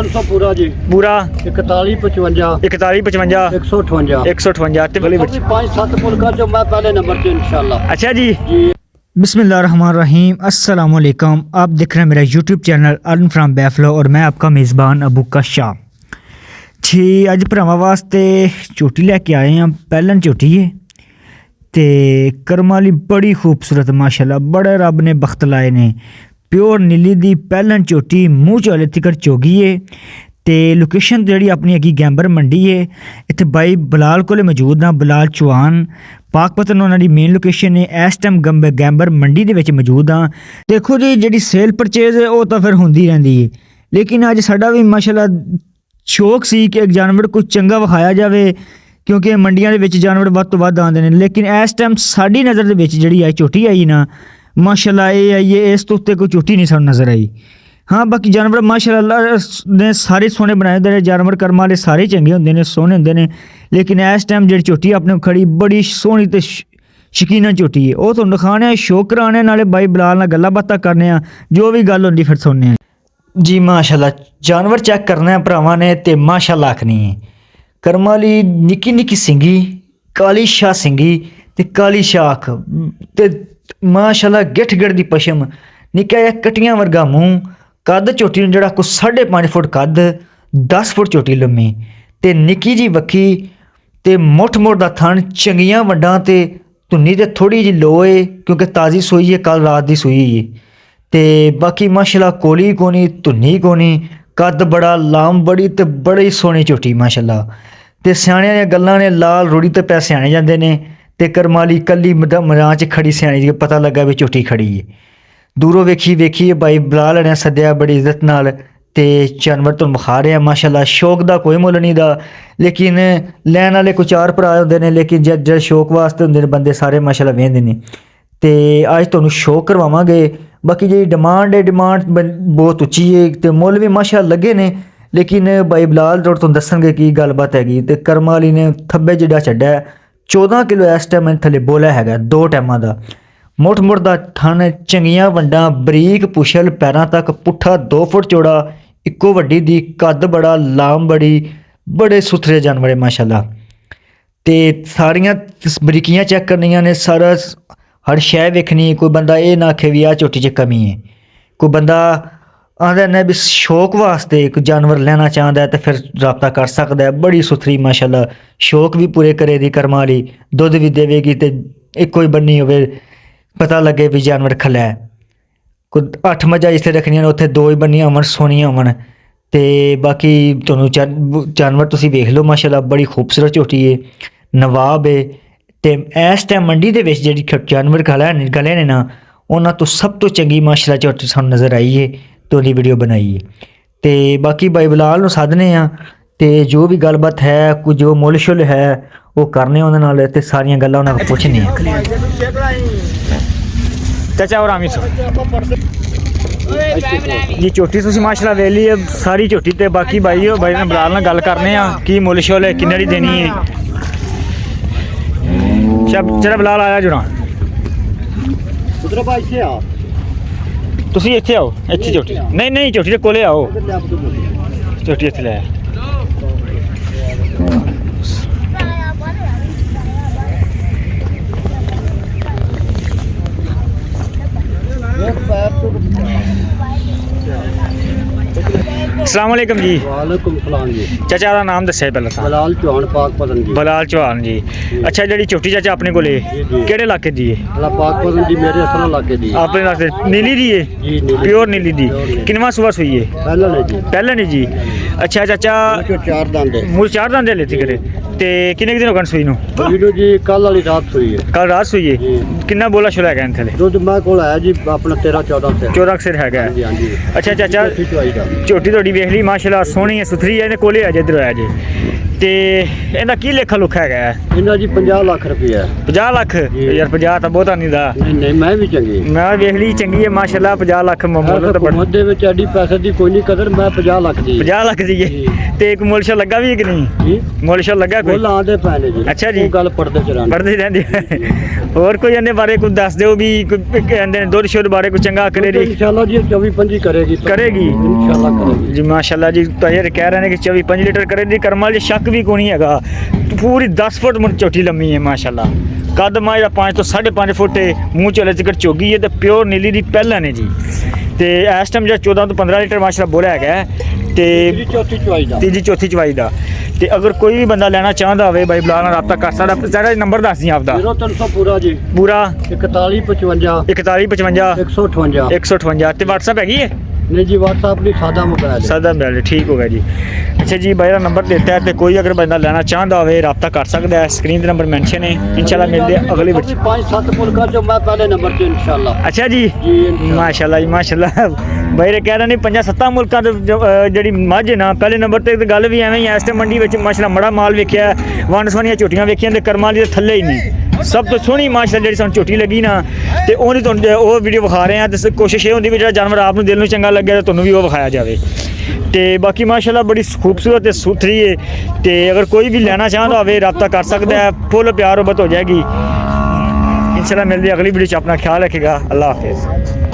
300 पूरा जी पूरा 41 55 41 55 158 158 ਤੇ भी 5-7 मुल्क जो मैं पहले नंबर पे इंशाल्लाह। अच्छा जी। जी बिस्मिल्लाहिर्रहमानिर्रहीम, अस्सलाम वालेकुम। आप देख रहे हैं मेरा यूट्यूब चैनल अर्न फ्राम बैफलो और मैं आपका मेज़बान अबू का शाह जी। अज भरावां वास्ते झोटी लैके आए हैं, पैलन झोटी है ते करम वाली बड़ी खूबसूरत माशाल्लाह, बड़े रब ने बख्त लाए ने। प्योर नीली दी पैलन झोटी मूँह चौले तिकर चोगी है ते लोकेशन जी अपनी हैगी गैंबर मंडी है। इत्थे बाई बलाल कोले मौजूद हाँ, बलाल चौहान पाकपतन उन्होंने मेन लोकेशन है। इस टाइम गैंबर मंडी दे विच मौजूद हाँ। देखो जी जी सेल परचेज है वो तो फिर होंदी रहिंदी है, लेकिन अज साडा भी माशाल्लाह शौक सी कि एक जानवर कोई चंगा विखाया जाए क्योंकि मंडियां दे विच जानवर वध तो वध आंदे ने। लेकिन इस टाइम साडी नज़र दे विच जिहड़ी आई झोटी आई ना माशाल्लाह ये आई है, इस तो उत्ते कोई झोटी नहीं सानूं नज़र आई। हाँ बाकी जानवर माशाल्लाह ने सारे सोहने बनाए होंदे, जानवर कर्म वाले सारे चंगे होंदे ने, सोहने होंदे ने। लेकिन इस टाइम जिहड़ी झोटी अपने खड़ी बड़ी सोहनी ते शकीना झोटी है, वो तुहानूं दिखाने शौक कराने नाले बाई बलाल नाल गल्लां बातां करने, जो भी गल होंदी फिर सुनने जी। माशाल्लाह जानवर चेक करना है भरावां ने ते माशाल्लाह आखनी है। करम वाली निक्की निक्की सिंगी, काली शाह सिंगी ते काली शाख ते माशाल्लाह गिठ गिठ दी पशम, निक्का जिहा कटियां वर्गा मूँह, कद झोटी जिहड़ा कोई 5.5 फुट कद, 10 फुट झोटी लम्मी ते निक्की जी वक्खी ते मुठ दा थन, चंगियां वड्डां ते धुन्नी ते थोड़ी जी लो है क्योंकि ताज़ी सूई है, कल रात दी सूई है। ते बाकी माशाल्लाह कोली कोनी, धुन्नी कोनी, कद बड़ा, लाम बड़ी ते बड़ी सोहनी झोटी माशाल्लाह। ते स्याणियां दियां गल्लां ने, लाल रुड़ी ते पै स्याणे जांदे ने ते करम वाली कल्ली मैदान च खड़ी स्याणी दी पता लगा भी झोटी खड़ी है। दूरों वेखी बाई बलाल ने सद्या बड़ी इज्जत नाल ते जानवर तुहानूं विखा रहे हैं माशाल्लाह। शौक दा कोई मुੱਲ नहीं दा, लेकिन लैन वाले कोई 4 भरा होंदे ने, लेकिन जे शौक वास्ते होंदे ने बंदे सारे माशाल्लाह वेंदे ने। ते अज तुहानूं शौक करवावांगे। बाकी जी डिमांड है, डिमांड बहुत उच्ची है ते मुੱਲ भी माशाल्लाह लगे ने, लेकिन बाई बलाल तुहानूं दस्सणगे की गलबात हैगी। ते करम वाली ने थब्बे जिहड़ा छड्डा 14 किलो इस टाइम थले बोला हैगा, 2 टाइमां दा। मुठ दा थन, चंगियां वंडां, बरीक पुछल पैरां तक, पुट्ठा 2 फुट चौड़ा, इक्को वड्डी दी, कद बड़ा, लाम बड़ी, बड़े सुथरे जानवर है माशाल्लाह। ते सारियां बरीकियां चेक करनियां ने, सारा हर शै वेखनी। कोई बंदा ये ना आखे भी आ झोटी च कमी है, कोई बंदा आंदा ने भी शौक वास्ते कोई जानवर लेना चाहता है तो फिर रब्ता कर सकता है। बड़ी सुथरी माशाल्लाह, शौक भी पूरे करे दी करम वाली, दुध भी देवेगी तो एक कोई बन्नी होवे पता लगे भी जानवर खला है। कोई 8 मझां जिथे रखनियां उत्थे 2 ही बन्नियां होवन, सोहनियां होवन। ते बाकी तुहानूं जानवर तुसीं वेख लो माशाल्लाह, बड़ी खूबसूरत झोटी है, नवाब है। ते इस टाइम मंडी दे विच जिहड़ी जानवर गले ने ना, उन्हां तो सब तो चंगी माशाल्लाह झोटी सानूं नज़र आई है तो उहदी वीडियो बनाई है। ते बाकी बाई बलाल नूं सदने आ ते जो भी गलबात है, कोई जो मुੱਲ शुल है वो करने उहदे नाल ते सारियां गल्लां उहनां कोल पुछने चाचा और आमिर जी। झोटी तुसीं माशाल्लाह वेख ली है सारी झोटी ते बाकी बाई ने बलाल नाल गल करने आ की मुੱਲ शुल है, किन्ने दी देनी है। चला बलाल आया जुना तुसीं इत्थे आओ, इत्थे झोटी नहीं झोटी दे कोले आओ, झोटी इत्थे लै अस्सलाम वालेकुम जी। वालेकुम सलाम जी। चाचा दा नाम दस्सिया पहले तां। बलाल चौहान पाकपतन जी। बलाल चौहान जी। अच्छा जिहड़ी झोटी चाचा अपने कोले किहड़े इलाके दी है? अला पाकपतन जी मेरे असल इलाके दी। अपने इलाके नीली दी है जी, नीली प्योर नीली दी। किनवा सुबह सुई है? पहला ने जी। पहले नहीं जी। अच्छा चाचा 4 दांदे मूल 4 दांदे लेती करे ते किन्ने दिन हो गए सुई नूं? वीडियो जी कल वाली रात सुई है। कल रात सुई है। किन्ना बोला शुरू है थले? दुध मैं कोल आया जी अपना 13-14 से 14 सिर है। हाँ जी। अच्छा चाचा झोटी थोड़ी वेख ली माशाल्लाह सोहनी है, सुथरी है, कोले आ जे इधर आया जी ਤੇ ਇਹਦਾ ਕੀ ਲੇਖਾ ਲੁਖਾ ਹੈਗਾ ਹੈ? ਇਹਨਾਂ ਜੀ 50 ਲੱਖ ਰੁਪਇਆ 50 ਲੱਖ ਜੀ। ਯਾਰ 50 ਤਾਂ ਬਹੁਤਾ ਨਹੀਂ ਦਾ। ਨਹੀਂ ਨਹੀਂ ਮੈਂ ਵੀ ਚੰਗੀ ਮੈਂ ਵੇਖ ਲਈ ਚੰਗੀ ਹੈ ਮਾਸ਼ਾਅੱਲਾ 50 ਲੱਖ ਮੁੱਲ ਤਾਂ ਬੜਾ। ਹਕੂਮਤ ਦੇ ਵਿੱਚ ਐਡੀ ਪੈਸੇ ਦੀ ਕੋਈ ਨਹੀਂ ਕਦਰ। ਮੈਂ 50 ਲੱਖ ਦੀ 50 ਲੱਖ ਦੀ ਹੈ ਜੀ। ਤੇ ਇੱਕ ਮੁੱਲ ਸ਼ਾ ਲੱਗਾ ਵੀ ਹੈ ਕਿ ਨਹੀਂ? ਜੀ ਮੁੱਲ ਸ਼ਾ ਲੱਗਾ ਕੋਈ? ਬੋਲ ਆਂਦੇ ਪੈ ਨੇ ਜੀ। ਅੱਛਾ ਜੀ। ਉਹ ਗੱਲ ਪੜਦੇ ਚ ਰਹਿਣ। ਪੜਦੇ ਰਹਿੰਦੇ ਹੋਰ ਕੋਈ ਇਹਦੇ ਬਾਰੇ ਕੁਝ ਦੱਸ ਦਿਓ ਵੀ ਕੋਈ ਕਹਿੰਦੇ ਨੇ ਦੁੱਧ ਸ਼ੁੱਧ ਬਾਰੇ ਕੁਝ ਚੰਗਾ ਕਰੇ ਦੀ ਇਨਸ਼ਾਅੱਲਾ ਜੀ 24-25 ਕਰੇਗੀ ਕਰੇਗੀ ਇਨਸ਼ਾਅੱਲਾ ਕਰੇਗੀ ਜੀ ਮਾਸ਼ਾਅੱਲਾ ਜੀ। ਤਾਂ ਇਹ ਕਹਿ ਰਹੇ ਨੇ ਕਿ 24-25 ਲੀਟਰ ਕਰੇ ਦੀ ਕਰਮਾਲ ਜੀ ਸ਼ੱਕ ਵੀ ਕੋਈ ਨਹੀਂ ਹੈਗਾ। ਪੂਰੀ 10 ਫੁੱਟ ਮੁੰਡ ਝੋਟੀ ਲੰਮੀ ਹੈ ਮਾਸ਼ਾਅੱਲਾ। ਕੱਦ ਮਾ ਜਿਹੜਾ 5 ਤੋਂ 5.5 ਫੁੱਟ ਹੈ। ਮੂੰਹ ਚਲੇ ਜ਼ਿਕਰ ਚੋਗੀ ਹੈ ਤੇ ਪਿਓਰ ਨੀਲੀ ਦੀ ਪਹਿਲਾਂ ਨੇ ਜੀ। ਤੇ ਇਸ ਟਾਈਮ ਜਿਹੜਾ 14 ਤੋਂ 15 ਲੀਟਰ ਮਾਸ਼ਾਅੱਲਾ ਬੋਲਿਆ ਹੈਗਾ ਤੇ ਤੀਜੀ ਚੌਥੀ ਚੁਆਈ ਦਾ ਤੀਜੀ ਚੌਥੀ ਚਵਾਈ ਦਾ। ਤੇ ਅਗਰ ਕੋਈ ਵੀ ਬੰਦਾ ਲੈਣਾ ਚਾਹੁੰਦਾ ਹੋਵੇ ਬਾਈ ਬੁਲਾ ਨਾਲ ਰਾਬਤਾ ਕਰ ਸਕਦਾ। ਸਾਡਾ ਨੰਬਰ ਦੱਸ ਦਿਓ ਆਪਦਾ 0300 ਪੂਰਾ ਜੀ ਪੂਰਾ 4155 4155 158 158 ਤੇ WhatsApp ਹੈਗੀ ਹੈ? नहीं जी व्हाट्सएप नहीं सादा मोबाइल है। सादा मोबाइल ठीक होगा जी। अच्छा जी भाई नंबर देता है तो कोई अगर बंदा लेना चाहता हो रब्ता कर सकता है। स्क्रीन नंबर मेंशन है इंशाल्लाह मिलते हैं अगली वीडियो। 5-7 मुल्क जो मैं पहले नंबर पे इंशाल्लाह। अच्छा जी इंशाल्लाह। माशाल्लाह जी माशाल्लाह भाई रे कह रहे नहीं 5-7 मुल्कों ਜਿਹੜੀ ਮੱਝ ਨਾ ਪਹਿਲੇ ਨੰਬਰ ਤੇ ਗੱਲ ਵੀ ਐਵੇਂ ਹੀ ਐ। ਇਸ ਟਾਈਮ ਮੰਡੀ ਵਿੱਚ ਮਾਸ਼ਾਅੱਲਾ ਮੜਾ ਮਾਲ ਵੇਖਿਆ ਵੰਡ ਸਵਨੀਆਂ ਝੋਟੀਆਂ ਵੇਖੀਆਂ ਤੇ ਕਰਮਾਂ ਦੀ ਥੱਲੇ ਹੀ ਨਹੀਂ। ਸਭ ਤੋਂ ਸੋਹਣੀ ਮਾਸ਼ਾਅੱਲਾ ਜਿਹੜੀ ਸਾਨੂੰ ਝੋਟੀ ਲੱਗੀ ਨਾ ਤੇ ਉਹਦੀ ਤੁਹਾਨੂੰ ਉਹ ਵੀਡੀਓ ਵਿਖਾ ਰਹੇ ਆ। ਤੇ ਕੋਸ਼ਿਸ਼ ਇਹ ਹੁੰਦੀ ਵੀ ਜਿਹੜਾ ਜਾਨਵਰ ਆਪ ਨੂੰ ਦਿਲ ਨੂੰ ਚੰਗਾ ਲੱਗਿਆ ਤਾਂ ਤੁਹਾਨੂੰ ਵੀ ਉਹ ਵਿਖਾਇਆ ਜਾਵੇ। ਤੇ ਬਾਕੀ ਮਾਸ਼ਾਅੱਲਾ ਬੜੀ ਖੂਬਸੂਰਤ ਤੇ ਸੁਥਰੀ ਹੈ। ਤੇ ਅਗਰ ਕੋਈ ਵੀ ਲੈਣਾ ਚਾਹੁੰਦਾ ਹੋਵੇ ਰਾਬਤਾ ਕਰ ਸਕਦਾ ਹੈ। ਫੁੱਲ ਪਿਆਰ ਮੁਹੱਬਤ ਹੋ ਜਾਏਗੀ इंशाल्लाह। मिलते अगली वीडियो च अपना ख्याल रखेगा। अल्लाह हाफिज़।